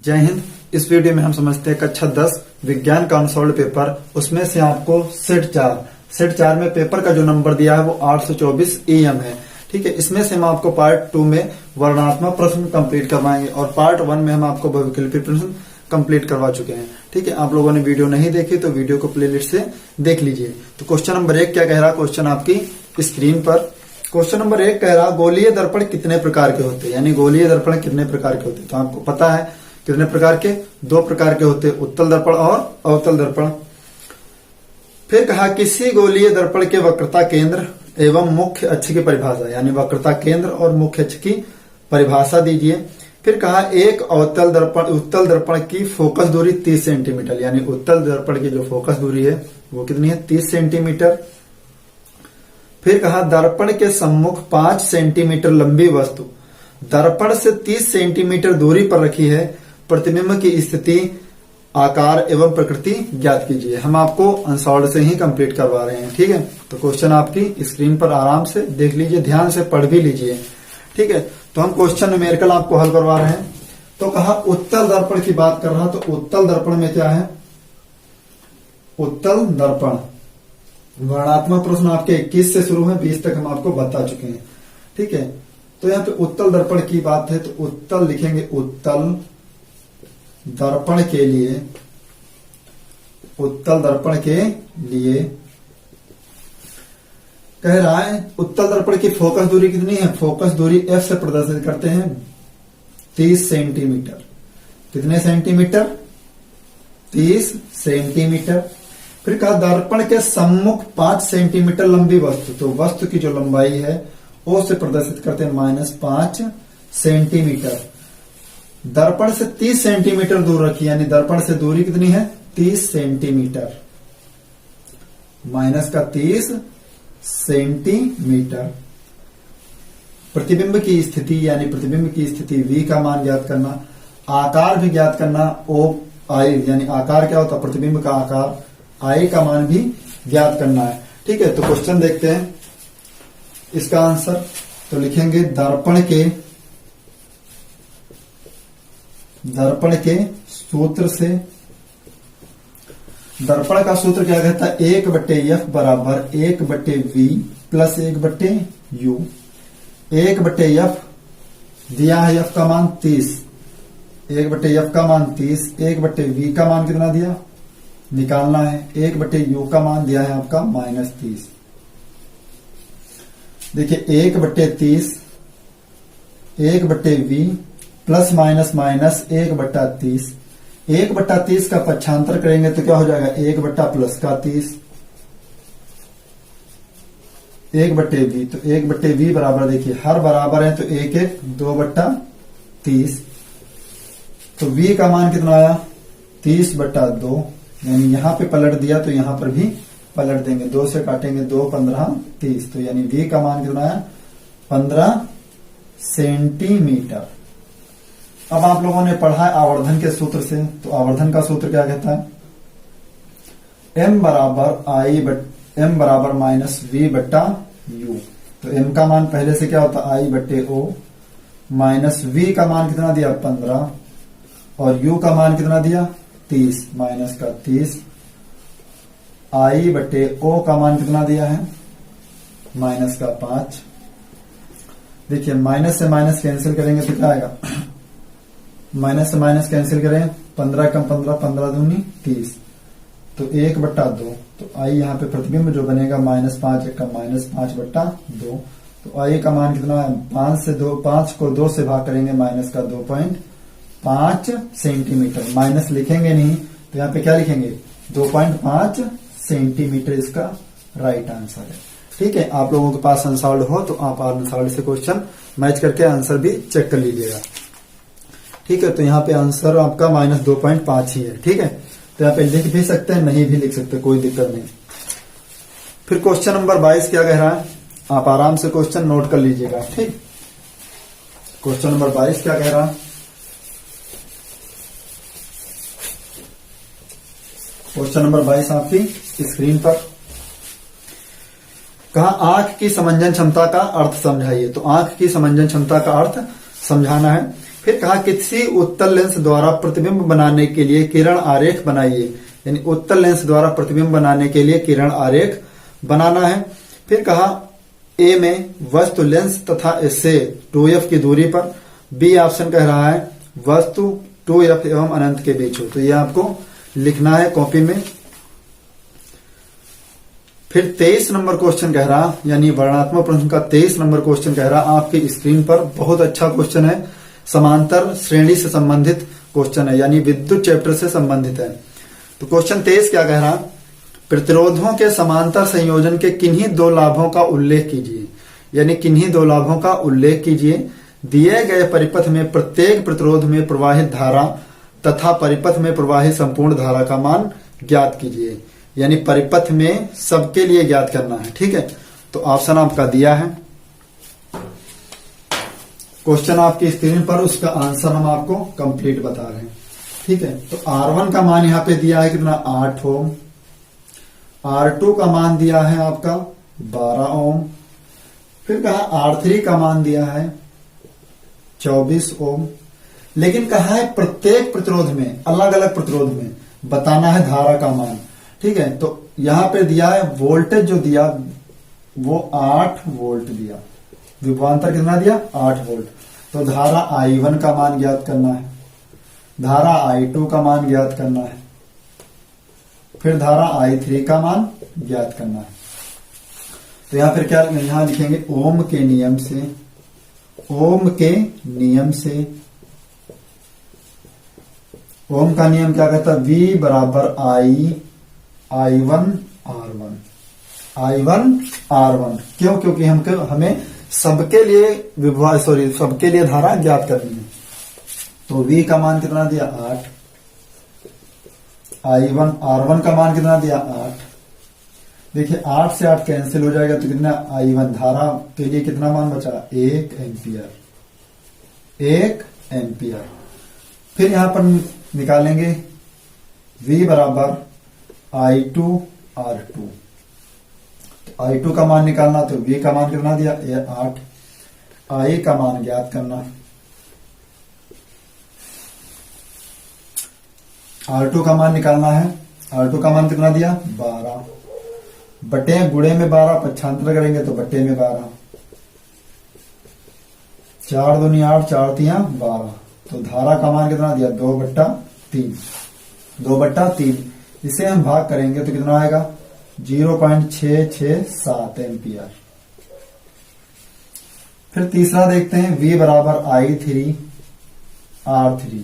जय हिंद। इस वीडियो में हम समझते हैं कक्षा 10 विज्ञान का अनसॉल्व पेपर। उसमें से आपको सेट 4 में पेपर का जो नंबर दिया है वो 824 EM है। ठीक है, इसमें से हम आपको पार्ट 2 में वर्णनात्मक प्रश्न कंप्लीट करवाएंगे और पार्ट 1 में हम आपको बहुविकल्पी प्रश्न कंप्लीट करवा चुके हैं। ठीक है, आप लोगों ने वीडियो नहीं देखी तो वीडियो को प्लेलिस्ट से देख लीजिए। तो क्वेश्चन नंबर 1 क्या कह रहा है, क्वेश्चन आपकी स्क्रीन पर। क्वेश्चन नंबर 1 कह रहा गोलीय दर्पण कितने प्रकार के होते हैं, यानी गोलीय दर्पण कितने प्रकार के होते हैं। तो आपको पता है कितने प्रकार के, 2 प्रकार के होते हैं, उत्तल दर्पण और अवतल दर्पण। फिर कहा किसी गोलीय दर्पण के वक्रता केंद्र एवं मुख्य अक्ष की परिभाषा, यानी वक्रता केंद्र और मुख्य अक्ष की परिभाषा दीजिए। फिर कहा एक उत्तल दर्पण की फोकस दूरी 30 सेंटीमीटर, यानी उत्तल दर्पण की जो फोकस दूरी है वो कितनी है, 30 सेंटीमीटर। फिर कहा दर्पण के सम्मुख 5 सेंटीमीटर लंबी वस्तु दर्पण से 30 सेंटीमीटर दूरी पर रखी है, प्रतिबिंब की स्थिति, आकार एवं प्रकृति ज्ञात कीजिए। हम आपको अनसॉल्व से ही कंप्लीट करवा रहे हैं। ठीक है, तो क्वेश्चन आपकी स्क्रीन पर आराम से देख लीजिए, ध्यान से पढ़ भी लीजिए। ठीक है, तो हम क्वेश्चन न्यूमेरिकल आपको हल करवा रहे हैं। तो कहा उत्तल दर्पण की बात कर रहा, तो उत्तल दर्पण में क्या है, उत्तल दर्पण वर्णनात्मक प्रश्न आपके 21 से शुरू है, 20 तक हम आपको बता चुके हैं। ठीक है, तो यहाँ पे उत्तल दर्पण की बात है तो उत्तल लिखेंगे, उत्तल दर्पण के लिए, उत्तल दर्पण के लिए कह रहा है उत्तल दर्पण की फोकस दूरी कितनी है, फोकस दूरी F से प्रदर्शित करते हैं 30 सेंटीमीटर। कितने सेंटीमीटर, 30 सेंटीमीटर। फिर कहा दर्पण के सम्मुख 5 सेंटीमीटर लंबी वस्तु, तो वस्तु की जो लंबाई है O से प्रदर्शित करते हैं -5 सेंटीमीटर। दर्पण से 30 सेंटीमीटर दूर रखी, यानी दर्पण से दूरी कितनी है, 30 सेंटीमीटर, -30 सेंटीमीटर। प्रतिबिंब की स्थिति, यानी प्रतिबिंब की स्थिति V का मान ज्ञात करना, आकार भी ज्ञात करना, OI यानी आकार क्या होता है, प्रतिबिंब का आकार, I का मान भी ज्ञात करना है। ठीक है, तो क्वेश्चन देखते हैं इसका आंसर। तो लिखेंगे दर्पण के सूत्र से, दर्पण का सूत्र क्या कहता है, 1/F बराबर 1/V प्लस 1/U। 1/F दिया है, F का मान 30, 1/F का मान 30, 1/V का मान कितना दिया निकालना है, 1/U का मान दिया है आपका -30। देखिए 1/30, 1/V प्लस माइनस माइनस 1/30, 1/30 का पक्षांतर करेंगे तो क्या हो जाएगा, 1/+30, 1/V। तो 1/V बराबर, देखिए हर बराबर है तो 1 2/30। तो V का मान कितना आया, 30/2, यानी यहां पे पलट दिया तो यहां पर भी पलट देंगे, 2 से काटेंगे 2 15 30, तो यानी V का मान कितना आया, 15 सेंटीमीटर। अब आप लोगों ने पढ़ा है आवर्धन के सूत्र से, तो आवर्धन का सूत्र क्या कहता है, M बराबर -V/U। तो M का मान पहले से क्या होता है, I/O, माइनस V का मान कितना दिया 15 और U का मान कितना दिया 30, -30, I/O का मान कितना दिया है -5। देखिए माइनस से माइनस कैंसिल करेंगे तो क्या आएगा, माइनस से माइनस कैंसिल करें, 15 कम 15, 15 दूनी 30, तो 1/2। तो I यहाँ पे प्रतिबिंब जो बनेगा -5 का -5/2। तो I का मान कितना है, 5 को 2 से भाग करेंगे, -2.5 सेंटीमीटर। माइनस लिखेंगे नहीं तो यहाँ पे क्या लिखेंगे, 2.5 सेंटीमीटर इसका राइट आंसर है। ठीक है, आप लोगों के पास अनसॉल्व हो तो आप अनसॉल्व से क्वेश्चन मैच करके आंसर भी चेक कर लीजिएगा। ठीक है, तो यहाँ पे आंसर आपका -2.5 ही है। ठीक है, तो यहाँ पे लिख भी सकते हैं, नहीं भी लिख सकते, कोई दिक्कत नहीं। फिर क्वेश्चन नंबर 22 क्या कह रहा है, आप आराम से क्वेश्चन नोट कर लीजिएगा। ठीक, क्वेश्चन नंबर 22 क्या कह रहा है, क्वेश्चन नंबर 22 आपकी स्क्रीन पर। कहा आंख की समंजन क्षमता का अर्थ समझाइए। तो आंख की समंजन क्षमता का अर्थ समझाना है। फिर कहा किसी उत्तल लेंस द्वारा प्रतिबिंब बनाने के लिए किरण आरेख बनाइए, यानी उत्तल लेंस द्वारा प्रतिबिंब बनाने के लिए किरण आरेख बनाना है। फिर कहा ए में वस्तु लेंस तथा इससे 2f की दूरी पर, बी ऑप्शन कह रहा है वस्तु 2f एवं अनंत के बीच हो। तो ये आपको लिखना है कॉपी में। फिर 23 नंबर क्वेश्चन कह रहा, यानी वर्णात्मक प्रश्न का 23 नंबर क्वेश्चन कह रहा आपकी स्क्रीन पर, बहुत अच्छा क्वेश्चन है, समांतर श्रेणी से संबंधित क्वेश्चन है, यानी विद्युत चैप्टर से संबंधित है। तो क्वेश्चन 23 क्या कह रहा, प्रतिरोधों के समांतर संयोजन के किन्हीं दो लाभों का उल्लेख कीजिए, यानी किन्हीं दो लाभों का उल्लेख कीजिए। दिए गए परिपथ में प्रत्येक प्रतिरोध में प्रवाहित धारा तथा परिपथ में प्रवाहित संपूर्ण धारा का मान ज्ञात कीजिए, यानी परिपथ में सबके लिए ज्ञात करना है। ठीक है, तो ऑप्शन आपका दिया है क्वेश्चन आपकी स्क्रीन पर, उसका आंसर हम आपको कंप्लीट बता रहे हैं। ठीक है, तो R1 का मान यहां पे दिया है कितना 8 ओम, R2 का मान दिया है आपका 12 ओम, फिर कहा R3 का मान दिया है 24 ओम। लेकिन कहा है प्रत्येक प्रतिरोध में, अलग अलग प्रतिरोध में बताना है धारा का मान। ठीक है, तो यहां पे दिया है वोल्टेज जो दिया वो 8 वोल्ट दिया, विभवांतर कितना दिया 8 वोल्ट। तो धारा I1 का मान ज्ञात करना है, धारा I2 का मान ज्ञात करना है, फिर धारा I3 का मान ज्ञात करना है। तो यहां फिर क्या यहां लिखेंगे ओम के नियम से, ओम के नियम से, ओम का नियम क्या कहता है V बराबर I1 R1, I1 R1। क्यों? क्योंकि हमें सबके लिए सबके लिए धारा ज्ञात करनी है। तो V का मान कितना दिया 8, I1 R1 का मान कितना दिया 8। देखिए 8 से 8 कैंसिल हो जाएगा तो कितना I1 धारा के लिए कितना मान बचा 1 एम्पियर, 1 एम्पियर। फिर यहां पर निकालेंगे V बराबर I2 R2। I2 का मान निकालना तो V का मान कितना दिया 8, I का मान ज्ञात करना, R2 का मान निकालना है, R2 का मान कितना दिया 12, बटे गुणे में 12 पक्षांतर करेंगे तो बटे में 12, 4 दूनी 8 4 तियां 12। तो धारा का मान कितना दिया 2/3, 2/3। इसे हम भाग करेंगे तो कितना आएगा 0.667 एम्पियर। फिर तीसरा देखते हैं V बराबर I3 R3,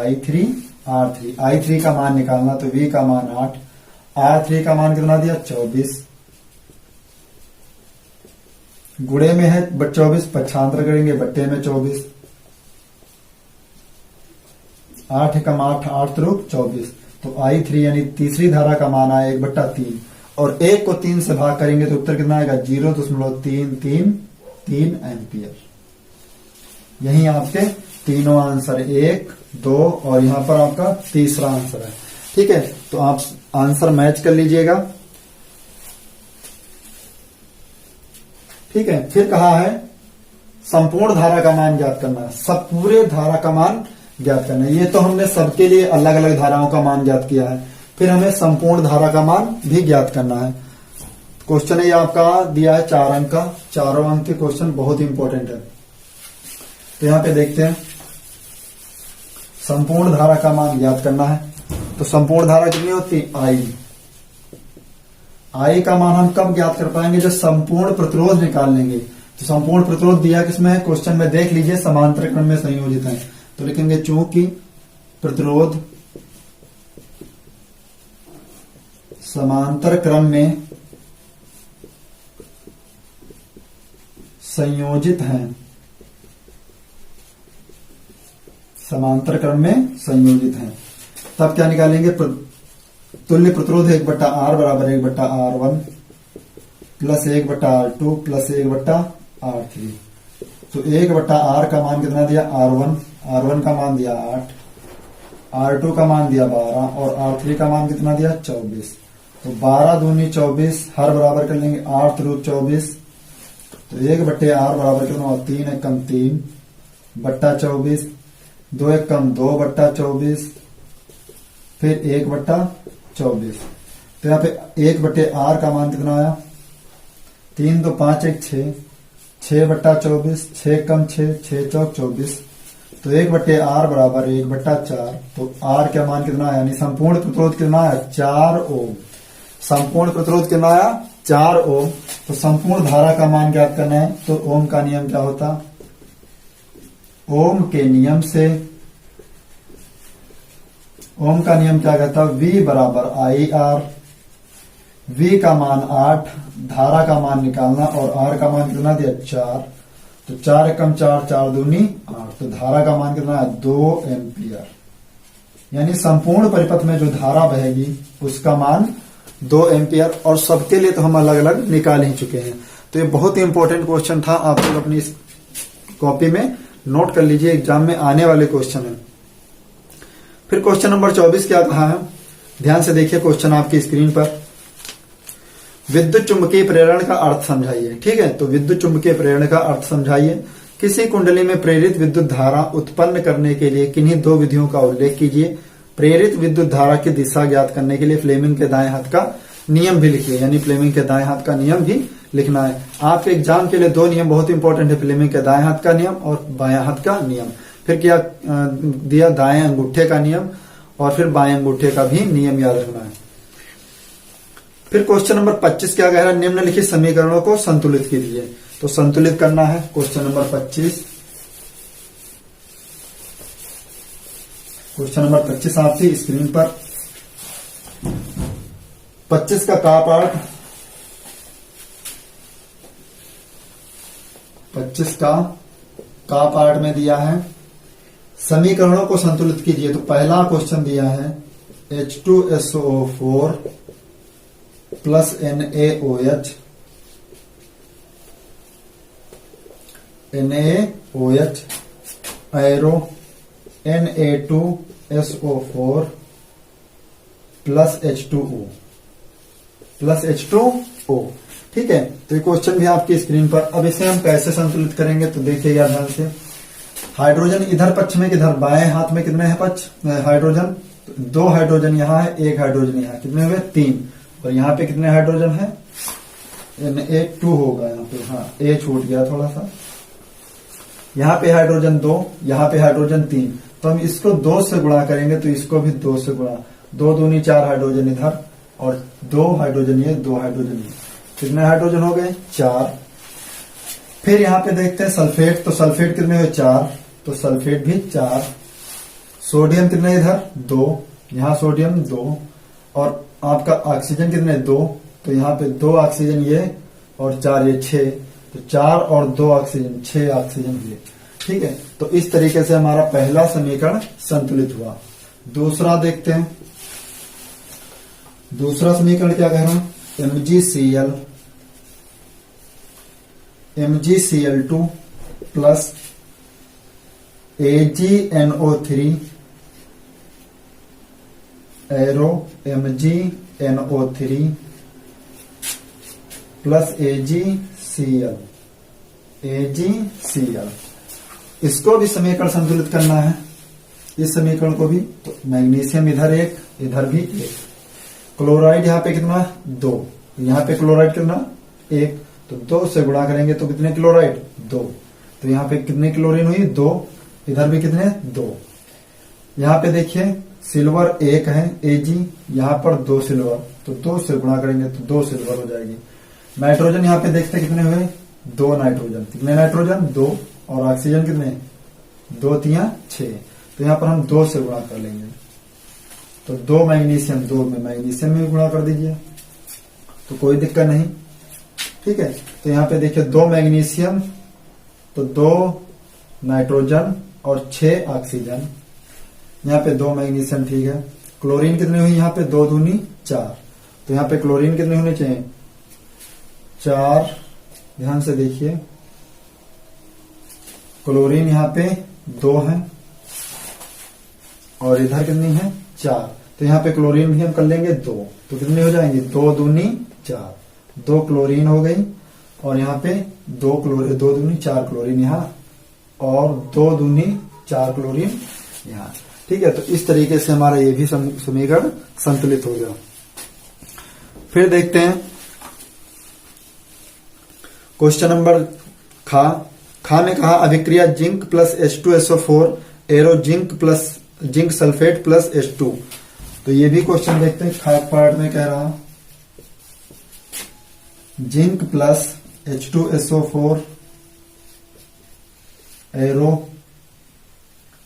I3 R3, I3 का मान निकालना तो V का मान 8, R3 का मान कितना दिया 24, गुणे में है 24 पक्षांतर करेंगे बट्टे में 24, 8 एकम 8 8 त्रुक 24। तो I3 यानी तीसरी धारा का मान आया 1/3 और 1 को 3 से भाग करेंगे तो उत्तर कितना आएगा 0.333 एम्पियर। यही आपके तीनों आंसर 1 2 और यहां पर आपका तीसरा आंसर है। ठीक है, तो आप आंसर मैच कर लीजिएगा। ठीक है, फिर कहा है संपूर्ण धारा का मान ज्ञात करना है, सब पूरे धारा का मान ज्ञात करना है। ये तो हमने सबके लिए अलग अलग धाराओं का मान ज्ञात किया है, फिर हमें संपूर्ण धारा का मान भी ज्ञात करना है। क्वेश्चन ये आपका दिया है 4 अंक का, चारों अंक के क्वेश्चन बहुत इंपॉर्टेंट है। तो यहां पे देखते हैं संपूर्ण धारा का मान ज्ञात करना है। तो संपूर्ण धारा कितनी होती है I का मान हम कब ज्ञात कर पाएंगे जब संपूर्ण प्रतिरोध निकाल लेंगे। तो संपूर्ण प्रतिरोध दिया किसमें है क्वेश्चन में, देख लीजिए समांतर क्रम में संयोजित है। तो लिखेंगे चूंकि प्रतिरोध समांतर क्रम में संयोजित हैं, समांतर क्रम में संयोजित हैं, तब क्या निकालेंगे तुल्य प्रतिरोध 1/R बराबर 1/R1 plus 1/R2 plus 1/R3। तो 1/R का मान कितना दिया R1 का मान दिया 8, R2 का मान दिया 12 और R3 का मान कितना दिया 24। तो 12 दूनी 24 हर बराबर कर लेंगे 8 त्रुक 24। तो 1/R बराबर कितना 3 एकम 3 बट्टा 24 2 एक कम 2/24, फिर 1/24। तो यहाँ पे 1/r का मान कितना आया? 3 2 5 1 6, 6/24, 6 कम 6, 6 चौक 24। तो 1/r बराबर 1/4। तो r का मान कितना आया, यानी संपूर्ण प्रतिरोध कितना आया? 4 ओम। संपूर्ण प्रतिरोध कितना आया? 4 ओम। तो संपूर्ण धारा का मान ज्ञात करना है, तो ओम का नियम क्या होता? ओम के नियम से, ओम का नियम क्या कहता? V बराबर IR। V का मान 8, धारा का मान निकालना, और R का मान कितना दिया? 4। तो 4 एकम 4, 4 दूनी 8। तो धारा का मान कितना है? 2 एम्पियर। यानी संपूर्ण परिपथ में जो धारा बहेगी उसका मान 2 एम्पियर। और सबके लिए तो हम अलग अलग निकाल ही चुके हैं। तो ये बहुत ही इंपॉर्टेंट क्वेश्चन था, आप लोग अपनी इस कॉपी में नोट कर लीजिए, एग्जाम में आने वाले क्वेश्चन है। फिर क्वेश्चन नंबर 24 क्या कहा है, ध्यान से देखिए क्वेश्चन आपकी स्क्रीन पर। विद्युत चुंबकीय प्रेरण का अर्थ समझाइए। ठीक है, तो विद्युत चुंबकीय प्रेरण का अर्थ समझाइए। किसी कुंडली में प्रेरित विद्युत धारा उत्पन्न करने के लिए किन्हीं 2 विधियों का उल्लेख कीजिए। प्रेरित विद्युत धारा की दिशा ज्ञात करने के लिए फ्लेमिंग के दाएं हाथ का नियम भी लिखिए, यानी फ्लेमिंग के दाएं हाथ का नियम भी लिखना है। आपके एग्जाम के लिए 2 नियम बहुत इंपॉर्टेंट है, फ्लेमिंग के दाएं हाथ का नियम और बाएं हाथ का नियम। फिर क्या दिया? दाएं अंगूठे का नियम, और फिर बाएं अंगूठे का भी नियम याद रखना है। फिर क्वेश्चन नंबर 25 क्या कह रहा है? निम्नलिखित समीकरणों को संतुलित कीजिए। तो संतुलित करना है क्वेश्चन नंबर 25। क्वेश्चन नंबर 25 आपकी स्क्रीन पर। 25 का पार्ट, 25 का पार्ट में दिया है समीकरणों को संतुलित कीजिए। तो पहला क्वेश्चन दिया है H2SO4 plus NaOH arrow Na2SO4 plus H2O। ठीक है, तो ये क्वेश्चन भी आपकी स्क्रीन पर। अब इसे हम कैसे संतुलित करेंगे, तो देखिएगा ध्यान से। हाइड्रोजन इधर पक्ष में, किधर? बाएं हाथ में कितने हैं पक्ष? हाइड्रोजन 2 हाइड्रोजन यहाँ है, 1 हाइड्रोजन यहाँ, कितने हुए? 3। और यहाँ पे कितने हाइड्रोजन है? Na2 होगा यहाँ पे, हाँ A छूट गया थोड़ा सा। यहाँ पे हाइड्रोजन 2, यहाँ पे हाइड्रोजन 3। तो हम इसको 2 से गुणा करेंगे, तो इसको भी 2 से गुणा। 2 दूनी 4 हाइड्रोजन इधर, और 2 हाइड्रोजन ये, 2 हाइड्रोजन ये। कितने हाइड्रोजन हो गए? 4। फिर यहाँ पे देखते हैं सल्फेट। तो सल्फेट कितने हुए? 4। तो सल्फेट भी 4। सोडियम कितने इधर? 2। यहाँ सोडियम 2। और आपका ऑक्सीजन कितने? 2। तो यहाँ पे 2 ऑक्सीजन ये, और 4 ये, 6। तो 4 और 2 ऑक्सीजन, 6 ऑक्सीजन ये। ठीक है, तो इस तरीके से हमारा पहला समीकरण संतुलित हुआ। दूसरा देखते हैं। दूसरा समीकरण क्या कह रहा हूं? MgCl2 plus AgNO3 arrow MgNO3 plus AgCl। इसको भी समीकरण संतुलित करना है, इस समीकरण को भी। तो मैग्नीशियम इधर 1, इधर भी 1। क्लोराइड यहाँ पे कितना? 2। यहाँ पे क्लोराइड कितना? 1। तो 2 से गुणा करेंगे तो कितने क्लोराइड? 2। तो यहाँ पे कितने क्लोरीन हुई? 2। इधर भी कितने? 2। यहाँ पे देखिए सिल्वर 1 है Ag, यहाँ पर 2 सिल्वर, तो 2 से गुणा करेंगे तो 2 सिल्वर हो जाएगी। नाइट्रोजन यहाँ पे देखते कितने हुए? 2 नाइट्रोजन। कितने नाइट्रोजन? 2। और ऑक्सीजन कितने? 2 3 6। तो यहाँ पर हम 2 से गुणा कर लेंगे। तो 2 मैग्नीशियम, 2 में मैग्नीशियम में गुणा कर दीजिए, तो कोई दिक्कत नहीं। ठीक है, तो यहाँ पे देखिए 2 मैग्नीशियम, तो 2 नाइट्रोजन और 6 ऑक्सीजन। यहाँ पे 2 मैग्नीशियम, ठीक है। क्लोरीन कितनी हुई? यहाँ पे 2 दूनी 4। तो यहाँ पे क्लोरीन कितनी होनी चाहिए? 4। ध्यान से देखिए, क्लोरीन यहाँ पे 2 है, और इधर कितनी है? 4। तो यहाँ पे क्लोरीन भी हम कर लेंगे 2। तो कितनी हो जाएंगी? 2 दूनी 4। 2 क्लोरीन हो गई, और यहाँ पे 2 दूनी 4 क्लोरीन यहाँ, और 2 दूनी 4 क्लोरीन यहाँ। ठीक है, तो इस तरीके से हमारा ये भी समीकरण संतुलित हो गया। फिर देखते हैं क्वेश्चन नंबर खा में कहा अभिक्रिया zinc plus H2SO4 arrow zinc plus zinc sulphate plus H2। तो ये भी क्वेश्चन देखते हैं। खा पार्ट में कह रहा zinc plus H2SO4 arrow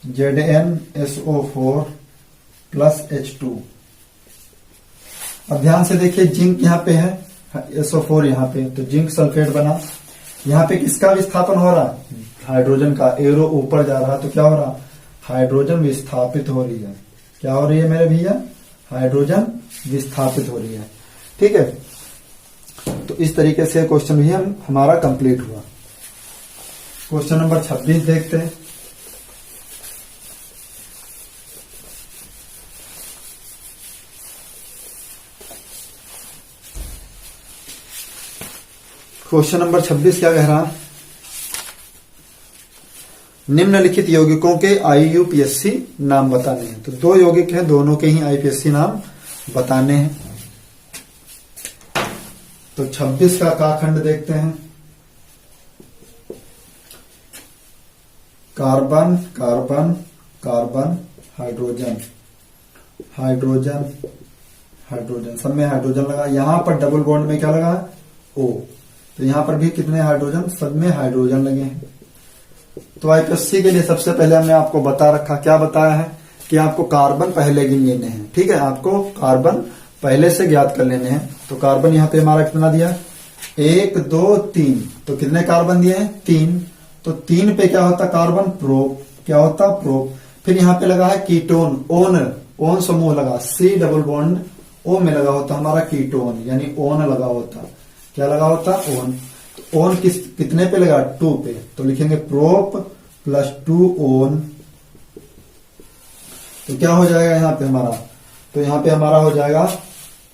ZnSO4 plus H2। अब ध्यान से देखिए, जिंक यहाँ पे है, SO4 यहाँ पे, तो जिंक सल्फेट बना। यहाँ पे किसका विस्थापन हो रहा है? हाइड्रोजन का। एरो ऊपर जा रहा, तो क्या हो रहा? हाइड्रोजन विस्थापित हो रही है। क्या हो रही है मेरे भैया? हाइड्रोजन विस्थापित हो रही है। ठीक है, तो इस तरीके से क्वेश्चन भी हमारा कंप्लीट हुआ। क्वेश्चन नंबर 26 देखते हैं। क्वेश्चन नंबर 26 क्या कह रहा? निम्नलिखित यौगिकों के IUPAC नाम बताने हैं। तो दो यौगिक हैं, दोनों के ही IUPAC नाम बताने हैं। तो 26 का खंड देखते हैं। Carbon carbon carbon hydrogen hydrogen hydrogen, सब में हाइड्रोजन लगा। यहां पर डबल बॉन्ड में क्या लगा? O। तो यहां पर भी कितने हाइड्रोजन? सब में हाइड्रोजन लगे हैं। तो IUPAC के लिए सबसे पहले हमने आपको बता रखा, क्या बताया है कि आपको कार्बन पहले गिन लेने हैं। ठीक है, आपको कार्बन पहले से ज्ञात कर लेने हैं। तो कार्बन यहाँ पे हमारा कितना दिया? 1 2 3। तो कितने कार्बन दिए हैं? 3। तो 3 पे क्या होता? Carbon prop. क्या होता? प्रोप। फिर यहाँ पे लगा है कीटोन, ओन समूह लगा, C डबल बॉन्ड O में लगा होता हमारा कीटोन, यानी ओन लगा होता। क्या लगा होता? ओन। तो ओन कितने पे लगा? 2 पे। तो लिखेंगे प्रोप प्लस 2 ओन। तो क्या हो जाएगा यहाँ पे हमारा? तो यहाँ पे हमारा हो जाएगा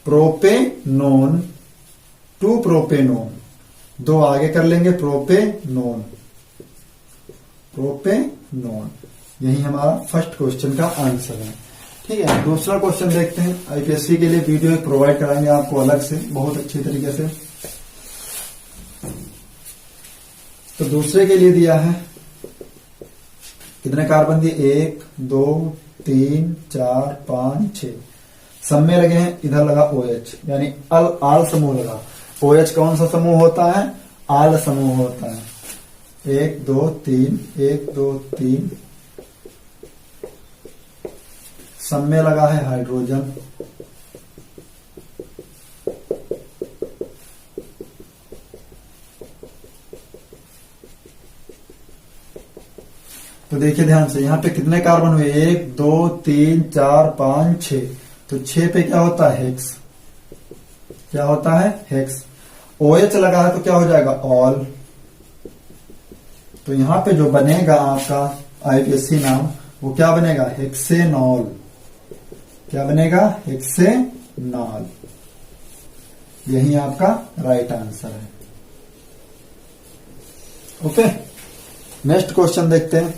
प्रोपेनोन 2 प्रोपेनोन। 2 आगे कर लेंगे, प्रोपेनोन प्रोपेनोन। यही हमारा फर्स्ट क्वेश्चन का आंसर है। ठीक है, दूसरा क्वेश्चन देखते हैं। IUPAC के लिए वीडियो प्रोवाइड कराएंगे आपको अलग से, बहुत अच्छी तरीके से। तो दूसरे के लिए दिया है, कितने कार्बन दिए? 1 2 3 4 5 6। सब में लगे हैं, इधर लगा OH, यानी आल समूह लगा। OH कौन सा समूह होता है? आल समूह होता है। 1 2 3 1 2 3। सब में लगा है हाइड्रोजन। तो देखिए ध्यान से, यहां पे कितने कार्बन हुए? 1 2 3 4 5 6। तो 6 पे क्या होता है? हेक्स। क्या होता है? हेक्स। OH लगा है तो क्या हो जाएगा? ऑल। तो यहां पे जो बनेगा आपका IUPAC नाम, वो क्या बनेगा? हेक्सेनॉल। क्या बनेगा? हेक्सेनॉल। यही आपका राइट आंसर है। ओके, नेक्स्ट क्वेश्चन देखते हैं।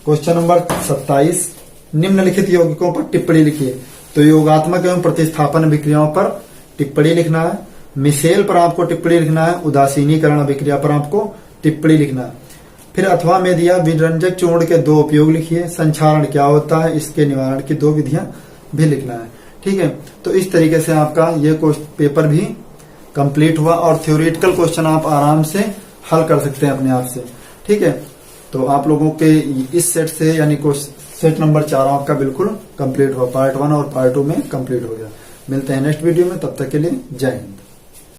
Question number 27। निम्नलिखित यौगिकों पर टिप्पणी लिखिए। तो योगात्मक एवं प्रतिस्थापन अभिक्रियाओं पर टिप्पणी लिखना है। मिशेल पर आपको टिप्पणी लिखना है। उदासीनीकरण अभिक्रिया पर आपको टिप्पणी लिखना है। फिर अथवा में दिया विरंजक चूर्ण के 2 उपयोग लिखिए। संक्षारण क्या होता है, इसके निवारण की 2 विधियां भी लिखना है। ठीक है, तो इस तरीके से आपका ये पेपर भी कंप्लीट हुआ और थ्योरेटिकल क्वेश्चन आप आराम से हल कर सकते हैं अपने आप से। ठीक है, तो आप लोगों के इस सेट से, यानी सेट नंबर 4 आपका बिल्कुल कंप्लीट हुआ। पार्ट 1 और पार्ट 2 में कंप्लीट हो गया। मिलते हैं नेक्स्ट वीडियो में, तब तक के लिए जय हिंद।